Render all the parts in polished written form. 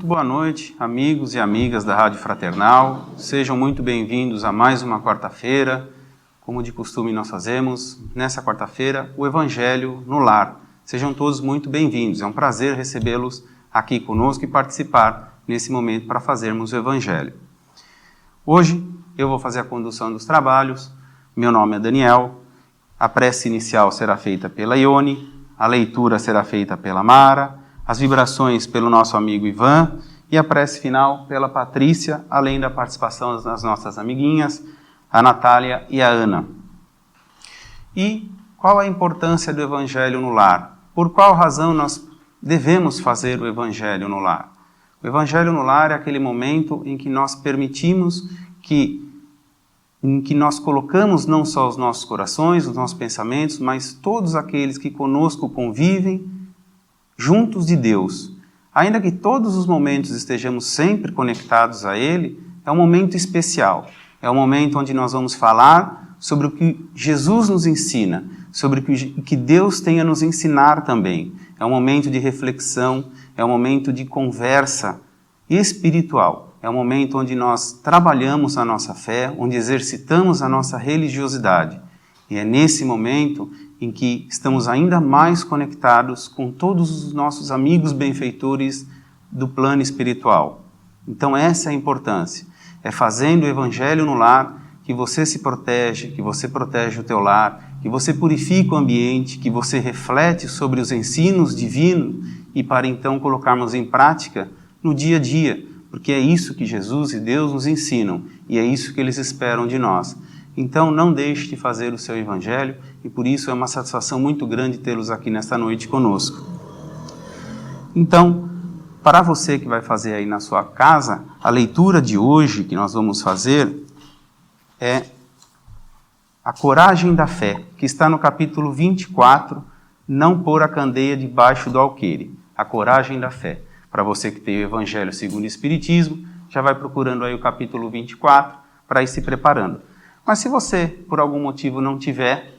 boa noite, amigos e amigas da Rádio Fraternal. Sejam muito bem-vindos a mais uma quarta-feira. Como de costume nós fazemos, nessa quarta-feira, o Evangelho no Lar. Sejam todos muito bem-vindos. É um prazer recebê-los aqui conosco e participar nesse momento para fazermos o Evangelho. Hoje eu vou fazer a condução dos trabalhos. Meu nome é Daniel. A prece inicial será feita pela Ione, a leitura será feita pela Mara, as vibrações pelo nosso amigo Ivan e a prece final pela Patrícia, além da participação das nossas amiguinhas, a Natália e a Ana. E qual a importância do Evangelho no lar? Por qual razão nós devemos fazer o Evangelho no lar? O Evangelho no lar é aquele momento em que nós permitimos em que nós colocamos não só os nossos corações, os nossos pensamentos, mas todos aqueles que conosco convivem juntos de Deus. Ainda que todos os momentos estejamos sempre conectados a Ele, é um momento especial. É um momento onde nós vamos falar sobre o que Jesus nos ensina, sobre o que Deus tem a nos ensinar também. É um momento de reflexão, é um momento de conversa espiritual. É um momento onde nós trabalhamos a nossa fé, onde exercitamos a nossa religiosidade. E é nesse momento em que estamos ainda mais conectados com todos os nossos amigos benfeitores do plano espiritual. Então essa é a importância. É fazendo o Evangelho no lar que você se protege, que você protege o teu lar, que você purifica o ambiente, que você reflete sobre os ensinos divinos e para então colocarmos em prática no dia a dia, porque é isso que Jesus e Deus nos ensinam e é isso que eles esperam de nós. Então não deixe de fazer o seu Evangelho e por isso é uma satisfação muito grande tê-los aqui nesta noite conosco. Então, para você que vai fazer aí na sua casa, a leitura de hoje que nós vamos fazer é a coragem da fé, que está no capítulo 24, não pôr a candeia debaixo do alqueire. A coragem da fé. Para você que tem o Evangelho segundo o Espiritismo, já vai procurando aí o capítulo 24 para ir se preparando. Mas se você, por algum motivo, não tiver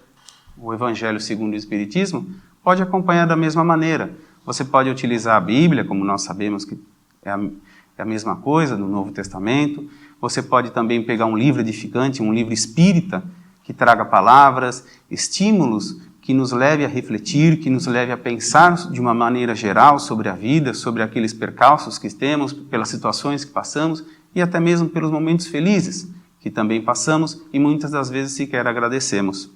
o Evangelho segundo o Espiritismo, pode acompanhar da mesma maneira. Você pode utilizar a Bíblia, como nós sabemos que é a mesma coisa no Novo Testamento. Você pode também pegar um livro edificante, um livro espírita, que traga palavras, estímulos, que nos leve a refletir, que nos leve a pensar de uma maneira geral sobre a vida, sobre aqueles percalços que temos, pelas situações que passamos e até mesmo pelos momentos felizes que também passamos e muitas das vezes sequer agradecemos.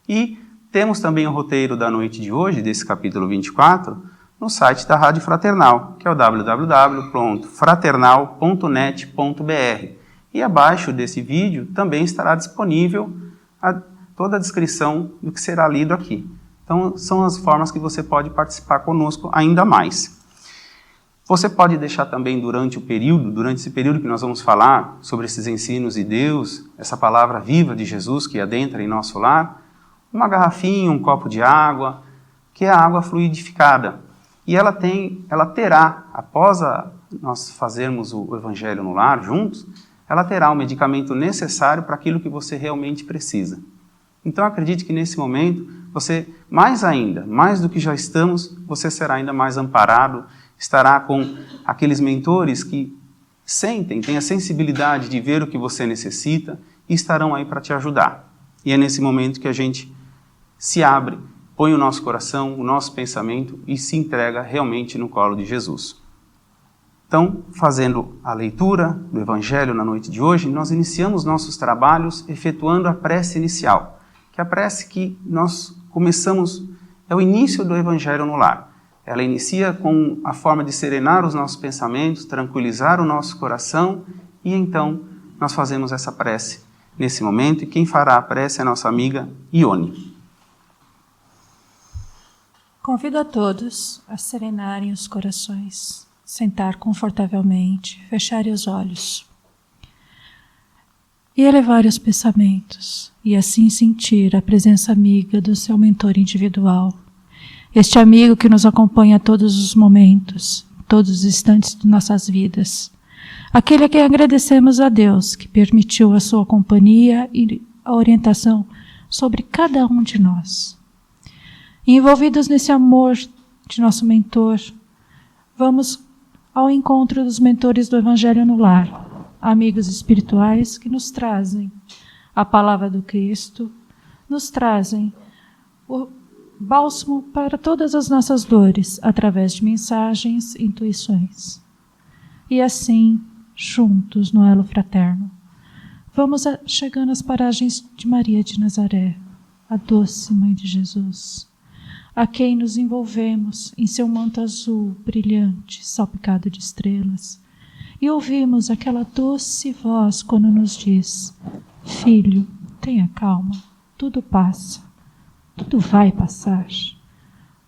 E temos também o roteiro da noite de hoje, desse capítulo 24, no site da Rádio Fraternal, que é o www.fraternal.net.br. E abaixo desse vídeo também estará disponível toda a descrição do que será lido aqui. Então, são as formas que você pode participar conosco ainda mais. Você pode deixar também durante esse período que nós vamos falar sobre esses ensinos de Deus, essa palavra viva de Jesus que adentra em nosso lar, uma garrafinha, um copo de água, que é a água fluidificada. E ela terá, após nós fazermos o Evangelho no lar juntos, ela terá o medicamento necessário para aquilo que você realmente precisa. Então acredite que nesse momento, você, mais do que já estamos, você será ainda mais amparado, estará com aqueles mentores que têm a sensibilidade de ver o que você necessita e estarão aí para te ajudar. E é nesse momento que a gente se abre, põe o nosso coração, o nosso pensamento e se entrega realmente no colo de Jesus. Então, fazendo a leitura do Evangelho na noite de hoje, nós iniciamos nossos trabalhos efetuando a prece inicial, que é a prece que nós começamos, é o início do Evangelho no lar. Ela inicia com a forma de serenar os nossos pensamentos, tranquilizar o nosso coração e então nós fazemos essa prece nesse momento e quem fará a prece é a nossa amiga Ione. Convido a todos a serenarem os corações, sentar confortavelmente, fecharem os olhos e elevarem os pensamentos e assim sentir a presença amiga do seu mentor individual. Este amigo que nos acompanha a todos os momentos, todos os instantes de nossas vidas. Aquele a quem agradecemos a Deus, que permitiu a sua companhia e a orientação sobre cada um de nós. E envolvidos nesse amor de nosso mentor, vamos ao encontro dos mentores do Evangelho no lar, amigos espirituais que nos trazem a palavra do Cristo, nos trazem o bálsamo para todas as nossas dores, através de mensagens e intuições. E assim, juntos no elo fraterno, vamos chegando às paragens de Maria de Nazaré, a doce Mãe de Jesus, a quem nos envolvemos em seu manto azul, brilhante, salpicado de estrelas, e ouvimos aquela doce voz quando nos diz: Filho, tenha calma, tudo passa, tudo vai passar.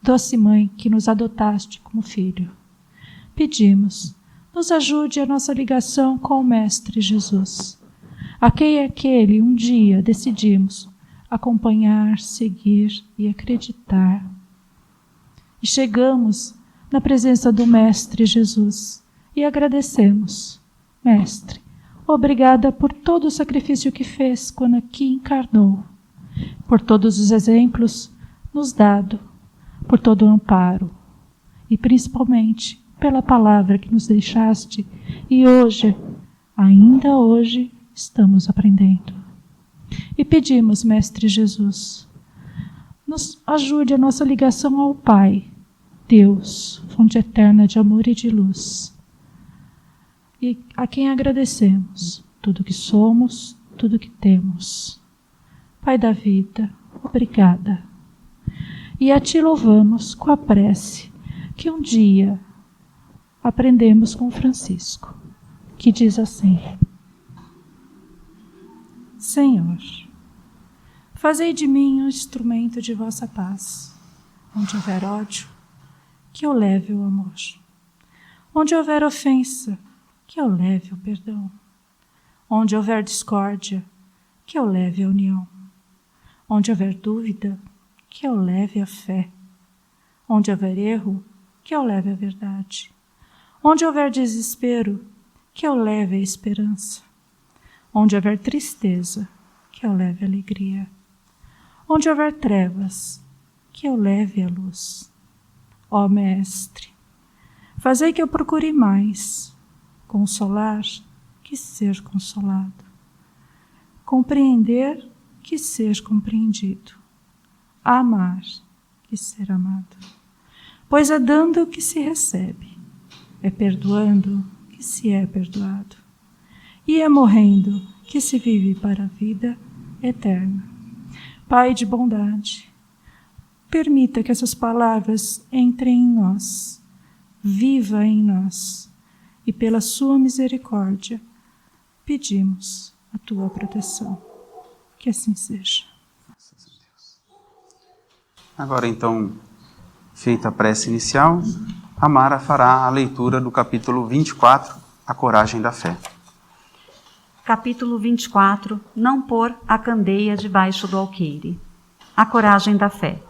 Doce Mãe que nos adotaste como filho, pedimos, nos ajude a nossa ligação com o Mestre Jesus, a quem aquele um dia decidimos acompanhar, seguir e acreditar. E chegamos na presença do Mestre Jesus e agradecemos. Mestre, obrigada por todo o sacrifício que fez quando aqui encarnou, por todos os exemplos nos dado, por todo o amparo e principalmente pela palavra que nos deixaste e hoje, ainda hoje, estamos aprendendo. E pedimos, Mestre Jesus, nos ajude a nossa ligação ao Pai, Deus, fonte eterna de amor e de luz, e a quem agradecemos tudo que somos, tudo que temos. Pai da vida, obrigada. E a Ti louvamos com a prece que um dia aprendemos com Francisco, que diz assim: Senhor, fazei de mim um instrumento de vossa paz. Onde houver ódio, que eu leve o amor. Onde houver ofensa, que eu leve o perdão. Onde houver discórdia, que eu leve a união. Onde houver dúvida, que eu leve a fé. Onde houver erro, que eu leve a verdade. Onde houver desespero, que eu leve a esperança. Onde houver tristeza, que eu leve a alegria. Onde houver trevas, que eu leve a luz. Ó Mestre, fazei que eu procure mais consolar que ser consolado, compreender que ser compreendido, amar que ser amado. Pois é dando que se recebe, é perdoando que se é perdoado, e é morrendo que se vive para a vida eterna. Pai de bondade, permita que essas palavras entrem em nós, viva em nós, e pela sua misericórdia pedimos a tua proteção. Que assim seja. Agora então, feita a prece inicial, a Mara fará a leitura do capítulo 24, A Coragem da Fé. Capítulo 24, Não pôr a candeia debaixo do alqueire. A coragem da fé.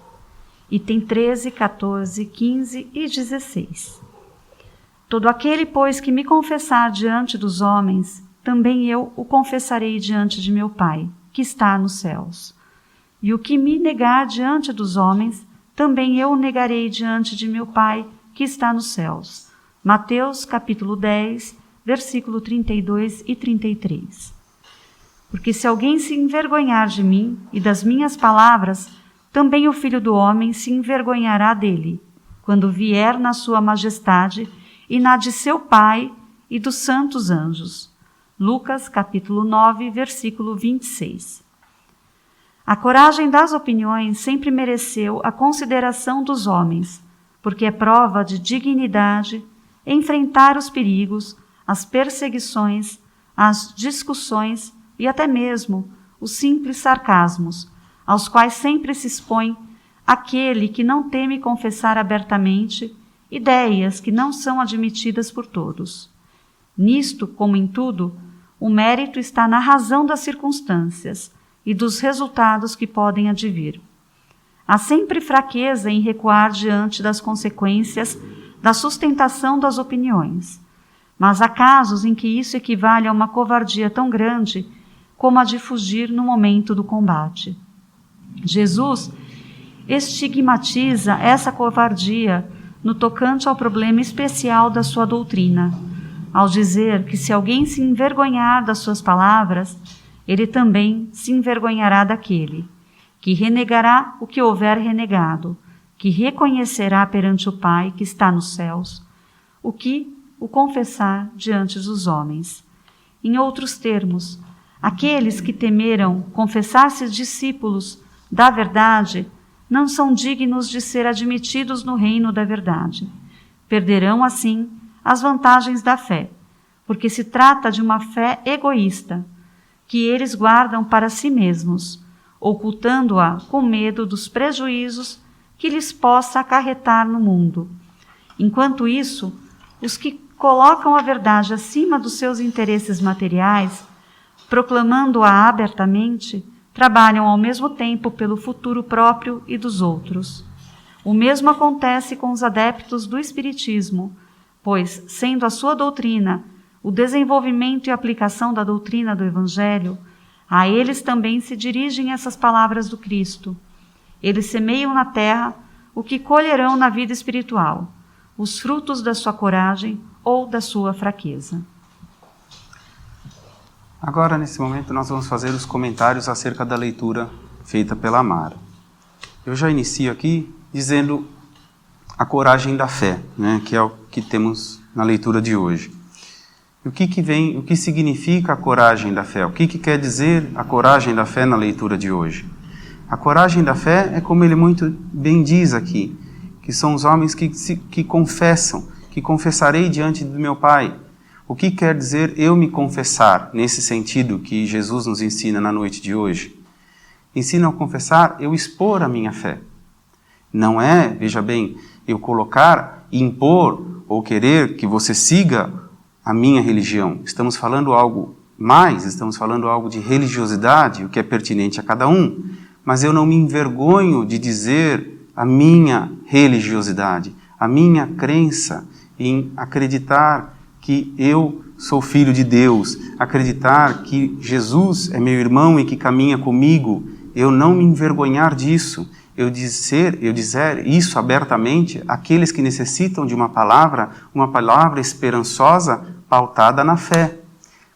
Item 13, 14, 15 e 16. Todo aquele, pois, que me confessar diante dos homens, também eu o confessarei diante de meu Pai, que está nos céus. E o que me negar diante dos homens, também eu o negarei diante de meu Pai, que está nos céus. Mateus, capítulo 10, versículo 32 e 33. Porque se alguém se envergonhar de mim e das minhas palavras, também o Filho do Homem se envergonhará dele, quando vier na sua majestade e na de seu Pai e dos santos anjos. Lucas, capítulo 9, versículo 26. A coragem das opiniões sempre mereceu a consideração dos homens, porque é prova de dignidade enfrentar os perigos, as perseguições, as discussões e até mesmo os simples sarcasmos, aos quais sempre se expõe aquele que não teme confessar abertamente ideias que não são admitidas por todos. Nisto, como em tudo, o mérito está na razão das circunstâncias e dos resultados que podem advir. Há sempre fraqueza em recuar diante das consequências da sustentação das opiniões, mas há casos em que isso equivale a uma covardia tão grande como a de fugir no momento do combate. Jesus estigmatiza essa covardia no tocante ao problema especial da sua doutrina, ao dizer que se alguém se envergonhar das suas palavras, ele também se envergonhará daquele, que renegará o que houver renegado, que reconhecerá perante o Pai que está nos céus, o que o confessar diante dos homens. Em outros termos, aqueles que temeram confessar-se discípulos da verdade não são dignos de ser admitidos no reino da verdade. Perderão, assim, as vantagens da fé, porque se trata de uma fé egoísta, que eles guardam para si mesmos, ocultando-a com medo dos prejuízos que lhes possa acarretar no mundo. Enquanto isso, os que colocam a verdade acima dos seus interesses materiais, proclamando-a abertamente, trabalham ao mesmo tempo pelo futuro próprio e dos outros. O mesmo acontece com os adeptos do Espiritismo, pois, sendo a sua doutrina o desenvolvimento e aplicação da doutrina do Evangelho, a eles também se dirigem essas palavras do Cristo. Eles semeiam na terra o que colherão na vida espiritual, os frutos da sua coragem ou da sua fraqueza. Agora, nesse momento, nós vamos fazer os comentários acerca da leitura feita pela Mara. Eu já inicio aqui dizendo a coragem da fé, né, que é o que temos na leitura de hoje. O que significa a coragem da fé? O que quer dizer a coragem da fé na leitura de hoje? A coragem da fé é como ele muito bem diz aqui, que são os homens que confessam, que confessarei diante do meu Pai. O que quer dizer eu me confessar, nesse sentido que Jesus nos ensina na noite de hoje? Ensina a confessar, eu expor a minha fé. Não é, veja bem, eu colocar, impor ou querer que você siga a minha religião. Estamos falando algo mais, estamos falando algo de religiosidade, o que é pertinente a cada um. Mas eu não me envergonho de dizer a minha religiosidade, a minha crença em acreditar que eu sou filho de Deus, acreditar que Jesus é meu irmão e que caminha comigo, eu não me envergonhar disso, eu dizer isso abertamente àqueles que necessitam de uma palavra esperançosa, pautada na fé.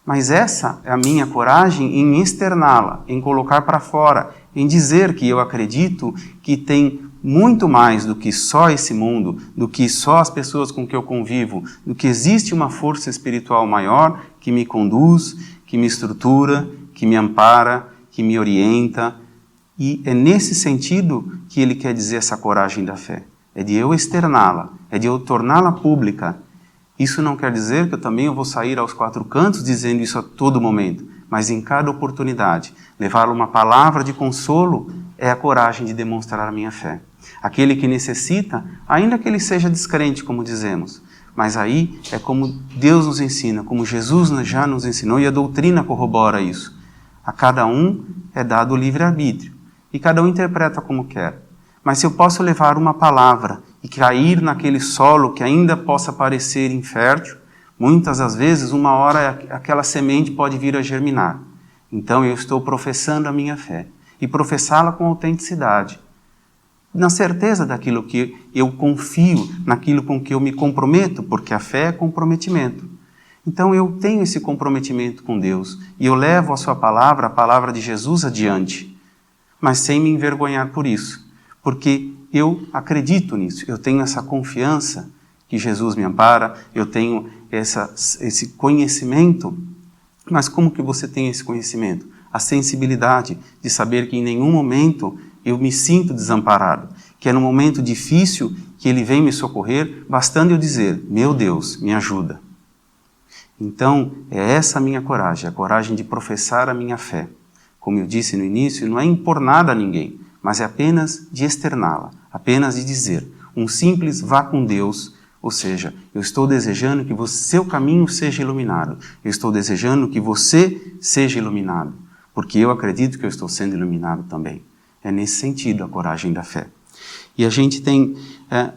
Mas essa é a minha coragem em externá-la, em colocar para fora, em dizer que eu acredito que tem muito mais do que só esse mundo, do que só as pessoas com que eu convivo, do que existe uma força espiritual maior que me conduz, que me estrutura, que me ampara, que me orienta. E é nesse sentido que ele quer dizer essa coragem da fé. É de eu externá-la, é de eu torná-la pública. Isso não quer dizer que eu também vou sair aos quatro cantos dizendo isso a todo momento, mas em cada oportunidade, levar uma palavra de consolo é a coragem de demonstrar a minha fé. Aquele que necessita, ainda que ele seja descrente, como dizemos, mas aí é como Deus nos ensina, como Jesus já nos ensinou e a doutrina corrobora isso. A cada um é dado o livre-arbítrio e cada um interpreta como quer. Mas se eu posso levar uma palavra e cair naquele solo que ainda possa parecer infértil, muitas das vezes, uma hora aquela semente pode vir a germinar. Então eu estou professando a minha fé e professá-la com autenticidade, na certeza daquilo que eu confio, naquilo com que eu me comprometo, porque a fé é comprometimento. Então eu tenho esse comprometimento com Deus e eu levo a sua palavra, a palavra de Jesus adiante, mas sem me envergonhar por isso, porque eu acredito nisso, eu tenho essa confiança que Jesus me ampara, eu tenho esse conhecimento. Mas como que você tem esse conhecimento? A sensibilidade de saber que em nenhum momento eu me sinto desamparado, que é no momento difícil que Ele vem me socorrer, bastando eu dizer, meu Deus, me ajuda. Então, é essa a minha coragem, a coragem de professar a minha fé. Como eu disse no início, não é impor nada a ninguém, mas é apenas de externá-la, apenas de dizer, um simples vá com Deus, ou seja, eu estou desejando que seu caminho seja iluminado, eu estou desejando que você seja iluminado, porque eu acredito que eu estou sendo iluminado também. É nesse sentido a coragem da fé. E a gente tem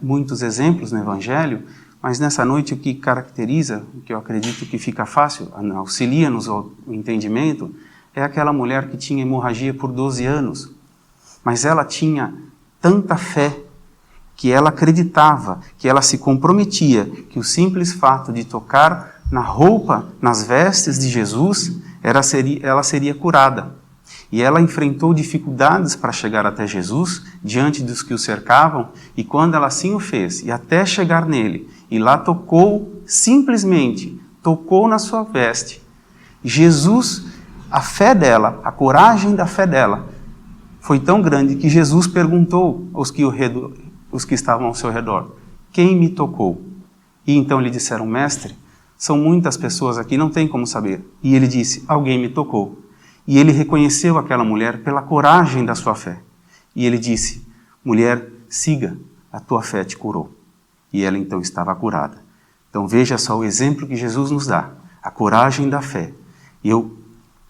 muitos exemplos no Evangelho, mas nessa noite o que caracteriza, o que eu acredito que fica fácil, auxilia-nos ao entendimento, é aquela mulher que tinha hemorragia por 12 anos. Mas ela tinha tanta fé que ela acreditava, que ela se comprometia, que o simples fato de tocar na roupa, nas vestes de Jesus, ela seria curada. E ela enfrentou dificuldades para chegar até Jesus, diante dos que o cercavam, e quando ela assim o fez, e até chegar nele, e lá tocou, simplesmente tocou na sua veste, Jesus, a fé dela, a coragem da fé dela, foi tão grande que Jesus perguntou aos que estavam ao seu redor: quem me tocou? E então lhe disseram: mestre, são muitas pessoas aqui, não tem como saber. E ele disse: alguém me tocou. E ele reconheceu aquela mulher pela coragem da sua fé. E ele disse: mulher, siga, a tua fé te curou. E ela então estava curada. Então veja só o exemplo que Jesus nos dá, a coragem da fé. E eu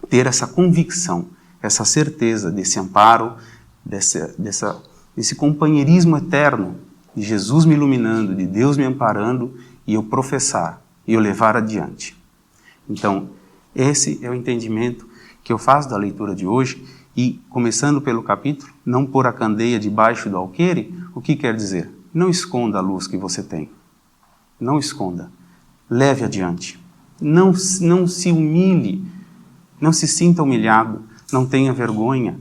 ter essa convicção, essa certeza desse amparo, desse companheirismo eterno, de Jesus me iluminando, de Deus me amparando, e eu professar, e eu levar adiante. Então, esse é o entendimento que eu faço da leitura de hoje, e começando pelo capítulo, não pôr a candeia debaixo do alqueire, o que quer dizer? Não esconda a luz que você tem. Não esconda. Leve adiante. Não se humilhe. Não se sinta humilhado. Não tenha vergonha.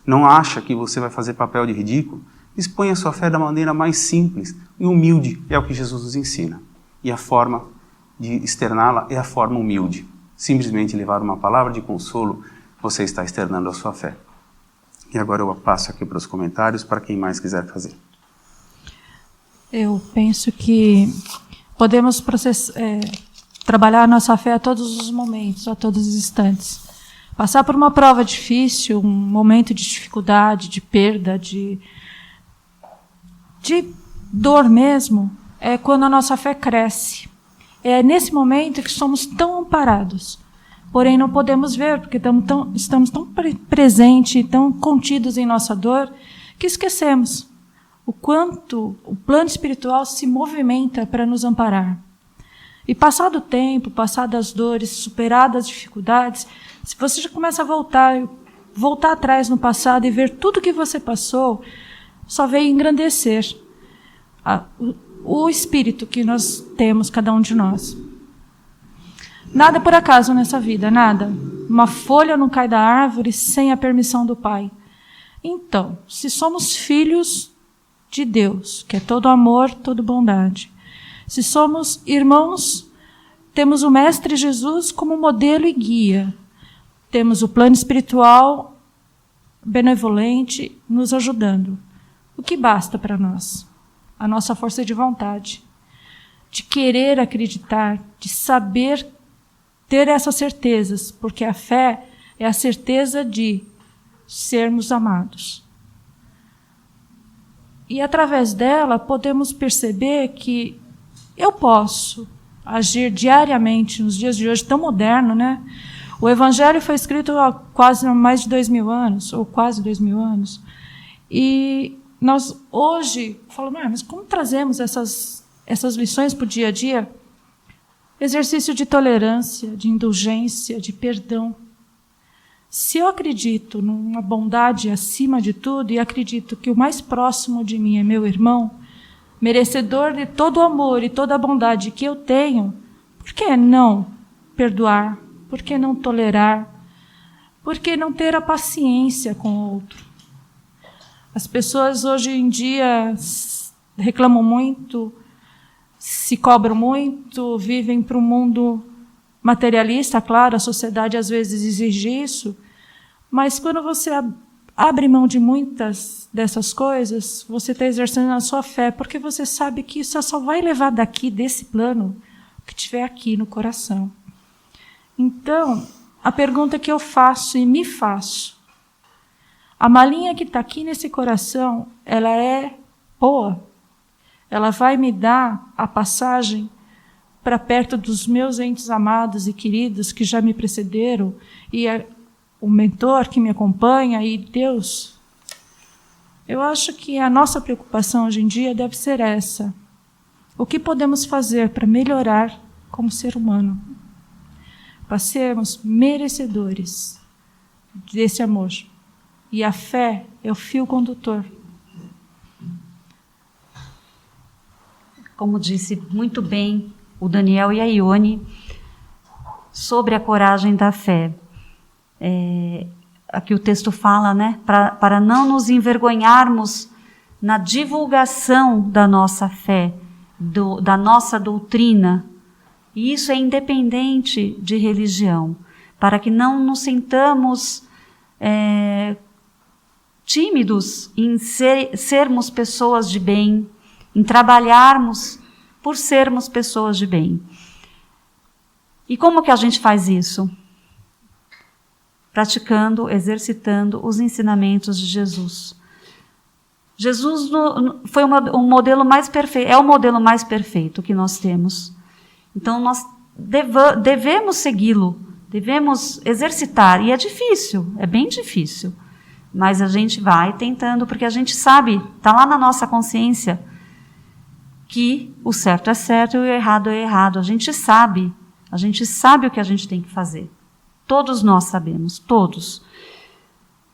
Não acha que você vai fazer papel de ridículo. Exponha a sua fé da maneira mais simples e humilde. É o que Jesus nos ensina. E a forma de externá-la é a forma humilde. Simplesmente levar uma palavra de consolo, você está externando a sua fé. E agora eu passo aqui para os comentários, para quem mais quiser fazer. Eu penso que podemos trabalhar a nossa fé a todos os momentos, a todos os instantes. Passar por uma prova difícil, um momento de dificuldade, de perda, de dor mesmo, é quando a nossa fé cresce. É nesse momento que somos tão amparados. Porém, não podemos ver, porque estamos tão presentes, tão contidos em nossa dor, que esquecemos o quanto o plano espiritual se movimenta para nos amparar. E passado o tempo, passadas as dores, superadas as dificuldades, se você já começa a voltar atrás no passado e ver tudo que você passou, só veio engrandecer o espírito que nós temos, cada um de nós. Nada por acaso nessa vida, nada. Uma folha não cai da árvore sem a permissão do Pai. Então, se somos filhos de Deus, que é todo amor, toda bondade, se somos irmãos, temos o Mestre Jesus como modelo e guia, temos o plano espiritual benevolente nos ajudando. O que basta para nós? A nossa força de vontade, de querer acreditar, de saber ter essas certezas, porque a fé é a certeza de sermos amados. E através dela podemos perceber que eu posso agir diariamente nos dias de hoje, tão moderno, né? O Evangelho foi escrito há quase mais de 2000 anos, ou quase 2000 anos. E nós hoje falamos, mas como trazemos essas lições para o dia a dia? Exercício de tolerância, de indulgência, de perdão. Se eu acredito numa bondade acima de tudo e acredito que o mais próximo de mim é meu irmão, merecedor de todo o amor e toda a bondade que eu tenho, por que não perdoar? Por que não tolerar? Por que não ter a paciência com o outro? As pessoas hoje em dia reclamam muito, se cobram muito, vivem para um mundo materialista, claro, a sociedade às vezes exige isso, mas quando você abre mão de muitas dessas coisas, você está exercendo a sua fé, porque você sabe que isso só vai levar daqui, desse plano, o que tiver aqui no coração. Então, a pergunta que eu faço e me faço, a malinha que está aqui nesse coração, ela é boa? Ela vai me dar a passagem para perto dos meus entes amados e queridos que já me precederam, e o mentor que me acompanha, e Deus? Eu acho que a nossa preocupação hoje em dia deve ser essa. O que podemos fazer para melhorar como ser humano? Para sermos merecedores desse amor. E a fé é o fio condutor. como disse muito bem o Daniel e a Ione, sobre a coragem da fé. Aqui o texto fala, né, para não nos envergonharmos na divulgação da nossa fé, da nossa doutrina. E isso é independente de religião, para que não nos sintamos tímidos em sermos pessoas de bem, em trabalharmos por sermos pessoas de bem. E como que a gente faz isso? Praticando, exercitando os ensinamentos de Jesus. Jesus foi um modelo mais perfeito, é o modelo mais perfeito que nós temos. Então nós devemos segui-lo, devemos exercitar, e é difícil, é bem difícil, mas a gente vai tentando, porque a gente sabe, está lá na nossa consciência, que o certo é certo e o errado é errado. A gente sabe o que a gente tem que fazer. Todos nós sabemos, todos.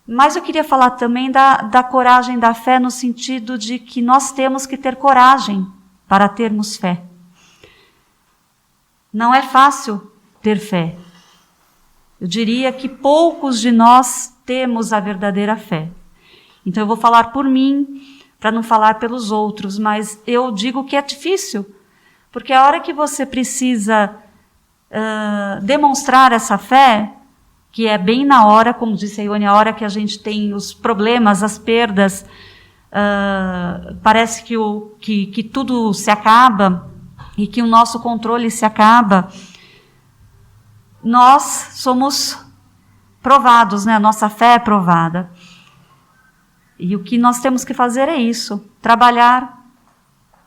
Mas eu queria falar também da coragem da fé, no sentido de que nós temos que ter coragem para termos fé. Não é fácil ter fé. Eu diria que poucos de nós temos a verdadeira fé. Então eu vou falar por mim, para não falar pelos outros, mas eu digo que é difícil, porque a hora que você precisa demonstrar essa fé, que é bem na hora, como disse a Ione, a hora que a gente tem os problemas, as perdas, parece que tudo se acaba e que o nosso controle se acaba, nós somos provados, né? A nossa fé é provada. E o que nós temos que fazer é isso, trabalhar.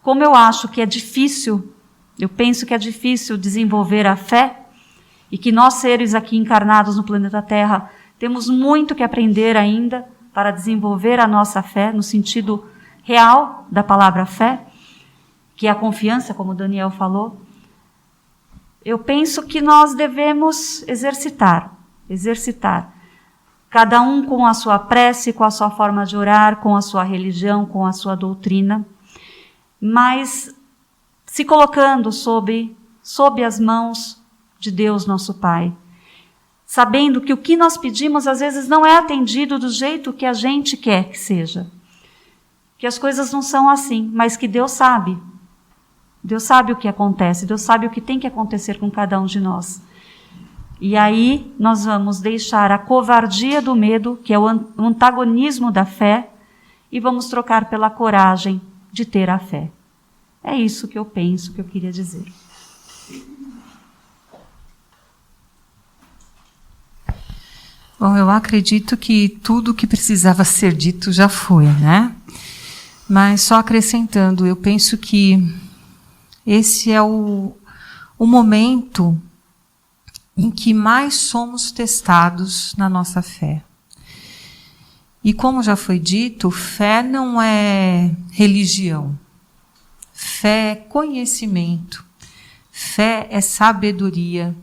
Como eu acho que é difícil, eu penso que é difícil desenvolver a fé, e que nós, seres aqui encarnados no planeta Terra, temos muito que aprender ainda para desenvolver a nossa fé, no sentido real da palavra fé, que é a confiança, como o Daniel falou. Eu penso que nós devemos exercitar. Cada um com a sua prece, com a sua forma de orar, com a sua religião, com a sua doutrina, mas se colocando sob as mãos de Deus, nosso Pai, sabendo que o que nós pedimos às vezes não é atendido do jeito que a gente quer que seja, que as coisas não são assim, mas que Deus sabe o que acontece, Deus sabe o que tem que acontecer com cada um de nós. E aí nós vamos deixar a covardia do medo, que é o antagonismo da fé, e vamos trocar pela coragem de ter a fé. É isso que eu penso, que eu queria dizer. Bom, eu acredito que tudo o que precisava ser dito já foi, né? Mas só acrescentando, eu penso que esse é o momento em que mais somos testados na nossa fé. E como já foi dito, fé não é religião. Fé é conhecimento. Fé é sabedoria.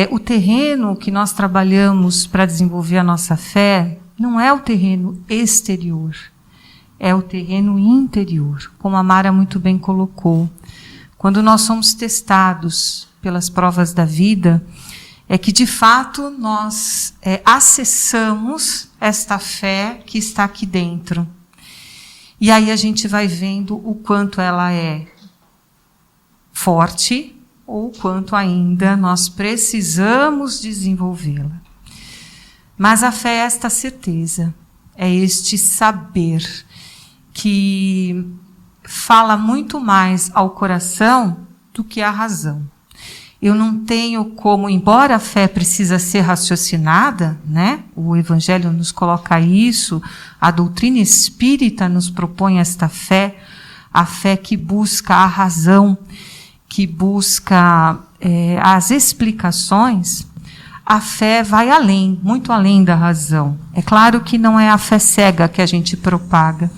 O terreno que nós trabalhamos para desenvolver a nossa fé não é o terreno exterior, é o terreno interior, como a Mara muito bem colocou. Quando nós somos testados pelas provas da vida, é que de fato nós acessamos esta fé que está aqui dentro. E aí a gente vai vendo o quanto ela é forte, ou quanto ainda nós precisamos desenvolvê-la. Mas a fé é esta certeza, é este saber que fala muito mais ao coração do que à razão. Eu não tenho como, embora a fé precisa ser raciocinada, né? O Evangelho nos coloca isso, a doutrina espírita nos propõe esta fé, a fé que busca a razão, que busca as explicações. A fé vai além, muito além da razão. É claro que não é a fé cega que a gente propaga,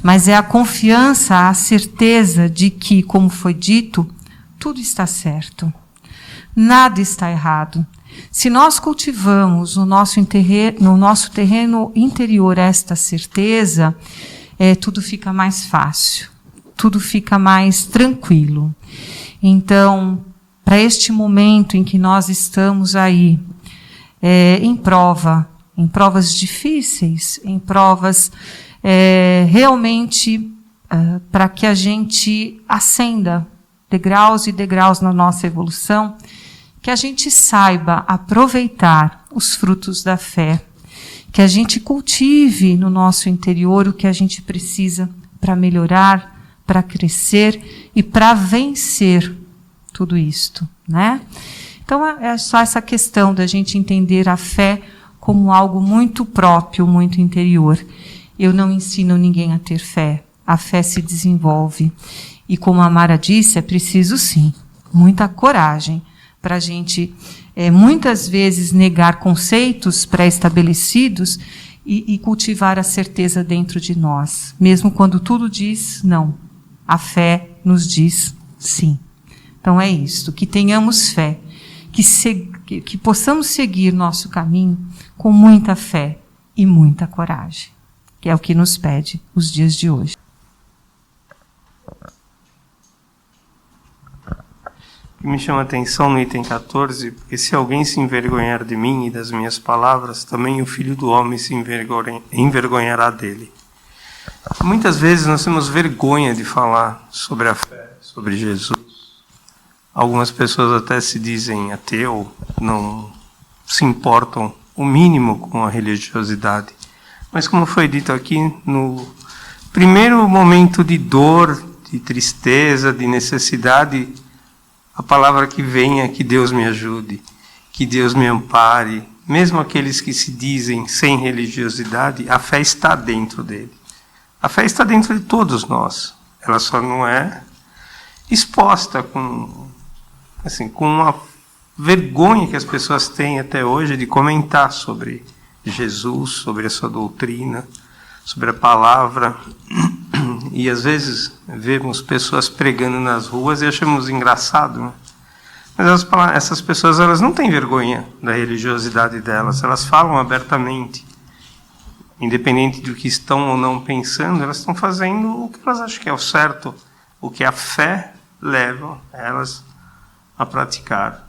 mas é a confiança, a certeza de que, como foi dito, tudo está certo. Nada está errado. Se nós cultivamos no nosso terreno interior esta certeza, tudo fica mais fácil. tudo fica mais tranquilo. Então, para este momento em que nós estamos aí, em provas difíceis, em provas realmente para que a gente ascenda degraus e degraus na nossa evolução, que a gente saiba aproveitar os frutos da fé, que a gente cultive no nosso interior o que a gente precisa para melhorar, para crescer e para vencer tudo isto, né? Então é só essa questão da gente entender a fé como algo muito próprio, muito interior. Eu não ensino ninguém a ter fé. A fé se desenvolve. E como a Mara disse, é preciso sim muita coragem para a gente, muitas vezes, negar conceitos pré-estabelecidos e cultivar a certeza dentro de nós. Mesmo quando tudo diz não, a fé nos diz sim. Então é isto, que tenhamos fé, que possamos seguir nosso caminho com muita fé e muita coragem, que é o que nos pede os dias de hoje. O que me chama a atenção no item 14, porque se alguém se envergonhar de mim e das minhas palavras, também o Filho do Homem se envergonhará dele. Muitas vezes nós temos vergonha de falar sobre a fé, sobre Jesus. Algumas pessoas até se dizem ateu, não se importam o mínimo com a religiosidade. Mas como foi dito aqui, no primeiro momento de dor, de tristeza, de necessidade, a palavra que vem é que Deus me ajude, que Deus me ampare. Mesmo aqueles que se dizem sem religiosidade, a fé está dentro dele. A fé está dentro de todos nós. Ela só não é exposta com uma vergonha que as pessoas têm até hoje de comentar sobre Jesus, sobre a sua doutrina, sobre a palavra. E às vezes vemos pessoas pregando nas ruas e achamos engraçado, né? Mas essas pessoas, elas não têm vergonha da religiosidade delas, elas falam abertamente. Independente do que estão ou não pensando, elas estão fazendo o que elas acham que é o certo, o que a fé leva elas a praticar.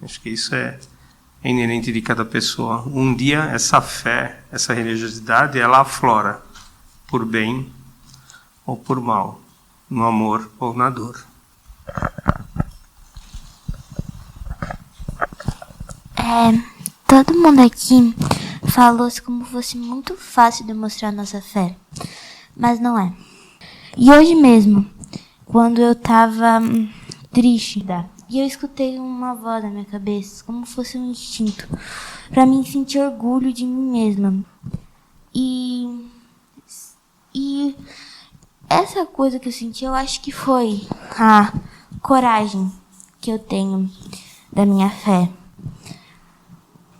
Acho que isso é inerente de cada pessoa. Um dia essa fé, essa religiosidade, ela aflora por bem ou por mal, no amor ou na dor. Todo mundo aqui falou como fosse muito fácil demonstrar nossa fé, mas não é. E hoje mesmo, quando eu estava triste, e eu escutei uma voz na minha cabeça, como fosse um instinto, para mim sentir orgulho de mim mesma. E essa coisa que eu senti, eu acho que foi a coragem que eu tenho da minha fé.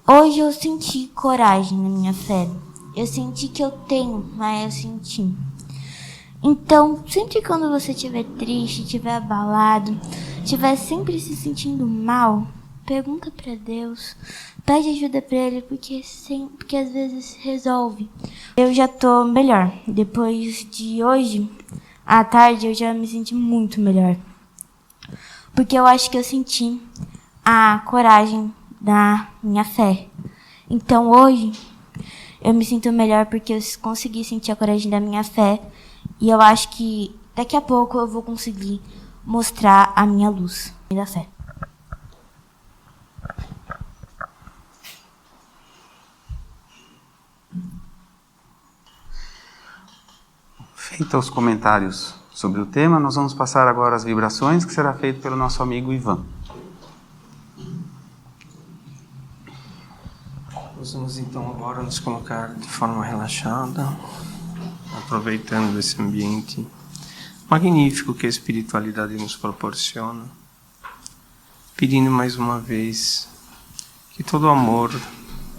Hoje eu senti coragem na minha fé. Eu senti que eu tenho, mas eu senti. Então, sempre quando você estiver triste, estiver abalado, estiver sempre se sentindo mal, pergunta para Deus, pede ajuda para Ele, porque às vezes resolve. Eu já estou melhor. Depois de hoje, à tarde, eu já me senti muito melhor. Porque eu acho que eu senti a coragem da minha fé. Então hoje eu me sinto melhor porque eu consegui sentir a coragem da minha fé. E eu acho que daqui a pouco eu vou conseguir mostrar a minha luz da fé. Feito os comentários sobre o tema, nós vamos passar agora às vibrações, que será feito pelo nosso amigo Ivan. Nós vamos então agora nos colocar de forma relaxada, aproveitando esse ambiente magnífico que a espiritualidade nos proporciona, pedindo mais uma vez que todo o amor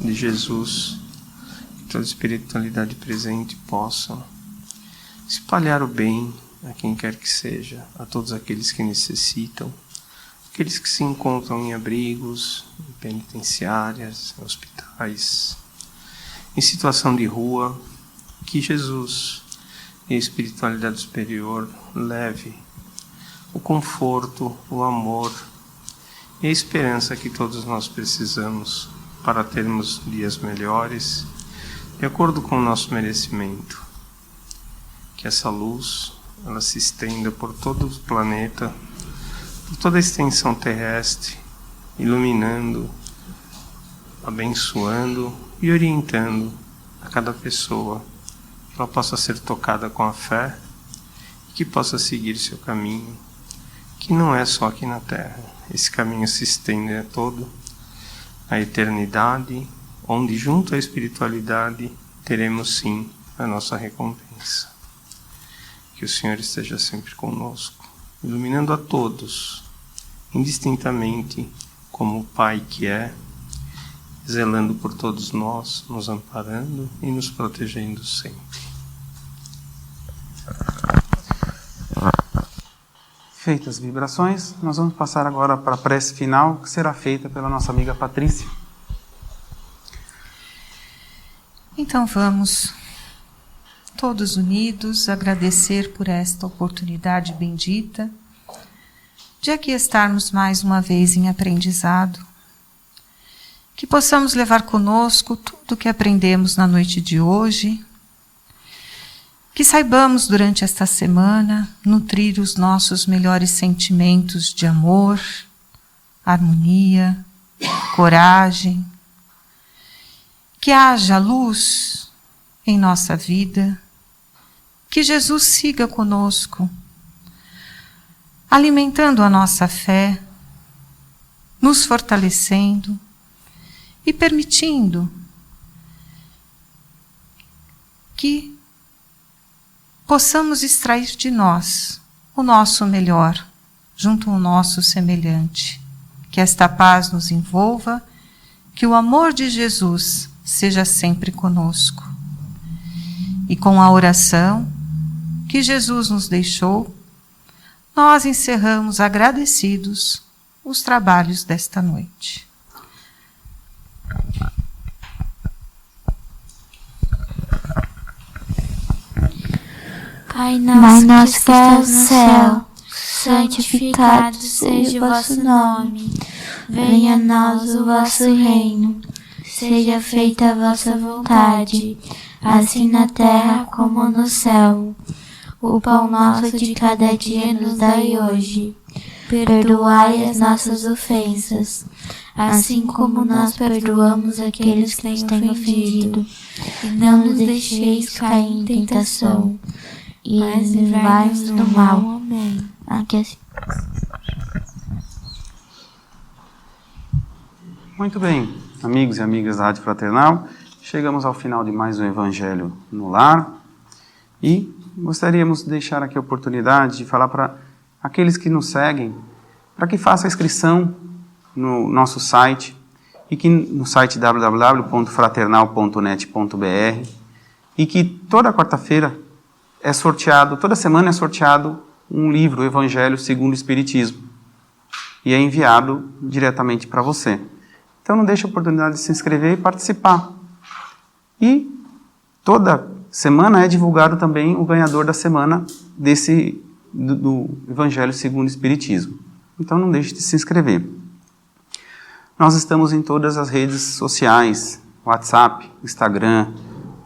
de Jesus, que toda a espiritualidade presente possa espalhar o bem a quem quer que seja, a todos aqueles que necessitam, aqueles que se encontram em abrigos, em penitenciárias, em hospitais, em situação de rua, que Jesus e a espiritualidade superior leve o conforto, o amor e a esperança que todos nós precisamos para termos dias melhores, de acordo com o nosso merecimento. Que essa luz ela se estenda por todo o planeta, por toda a extensão terrestre, iluminando, abençoando e orientando a cada pessoa, que ela possa ser tocada com a fé e que possa seguir seu caminho, que não é só aqui na Terra. Esse caminho se estende a todo a eternidade, onde junto à espiritualidade teremos sim a nossa recompensa. Que o Senhor esteja sempre conosco, iluminando a todos, indistintamente, como o Pai que é, zelando por todos nós, nos amparando e nos protegendo sempre. Feitas as vibrações, nós vamos passar agora para a prece final, que será feita pela nossa amiga Patrícia. Então vamos, todos unidos, agradecer por esta oportunidade bendita de aqui estarmos mais uma vez em aprendizado, que possamos levar conosco tudo o que aprendemos na noite de hoje, que saibamos durante esta semana nutrir os nossos melhores sentimentos de amor, harmonia, coragem, que haja luz em nossa vida, que Jesus siga conosco, alimentando a nossa fé, nos fortalecendo e permitindo que possamos extrair de nós o nosso melhor, junto ao nosso semelhante. Que esta paz nos envolva, que o amor de Jesus seja sempre conosco. E com a oração que Jesus nos deixou, nós encerramos agradecidos os trabalhos desta noite. Pai nosso que estás no céu, santificado seja o vosso nome. Venha a nós o vosso reino. Seja feita a vossa vontade, assim na terra como no céu. O pão nosso de cada dia nos dai hoje. Perdoai as nossas ofensas, assim como nós perdoamos aqueles que nos têm ofendido. E não nos deixeis cair em tentação, e livrai-nos do mal. Amém. Muito bem, amigos e amigas da Rádio Fraternal, chegamos ao final de mais um Evangelho no Lar e gostaríamos de deixar aqui a oportunidade de falar para aqueles que nos seguem, para que façam a inscrição no nosso site, e que no site www.fraternal.net.br, e que toda quarta-feira é sorteado, toda semana é sorteado um livro, o Evangelho segundo o Espiritismo, e é enviado diretamente para você. Então não deixe a oportunidade de se inscrever e participar. E toda semana é divulgado também o ganhador da semana do Evangelho segundo o Espiritismo. Então não deixe de se inscrever. Nós estamos em todas as redes sociais, WhatsApp, Instagram,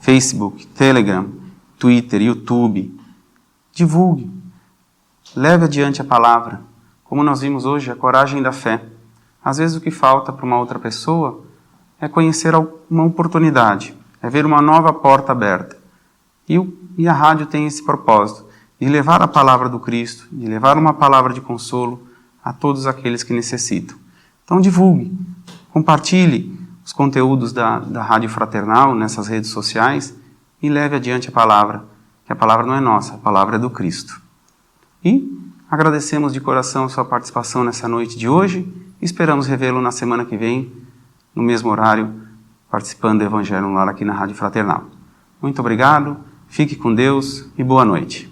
Facebook, Telegram, Twitter, YouTube. Divulgue, leve adiante a palavra. Como nós vimos hoje, a coragem da fé. Às vezes o que falta para uma outra pessoa é conhecer uma oportunidade, é ver uma nova porta aberta. E a rádio tem esse propósito, de levar a palavra do Cristo, de levar uma palavra de consolo a todos aqueles que necessitam. Então divulgue, compartilhe os conteúdos da Rádio Fraternal nessas redes sociais e leve adiante a palavra, que a palavra não é nossa, a palavra é do Cristo. E agradecemos de coração a sua participação nessa noite de hoje e esperamos revê-lo na semana que vem, no mesmo horário, participando do Evangelho no Lar aqui na Rádio Fraternal. Muito obrigado, fique com Deus e boa noite.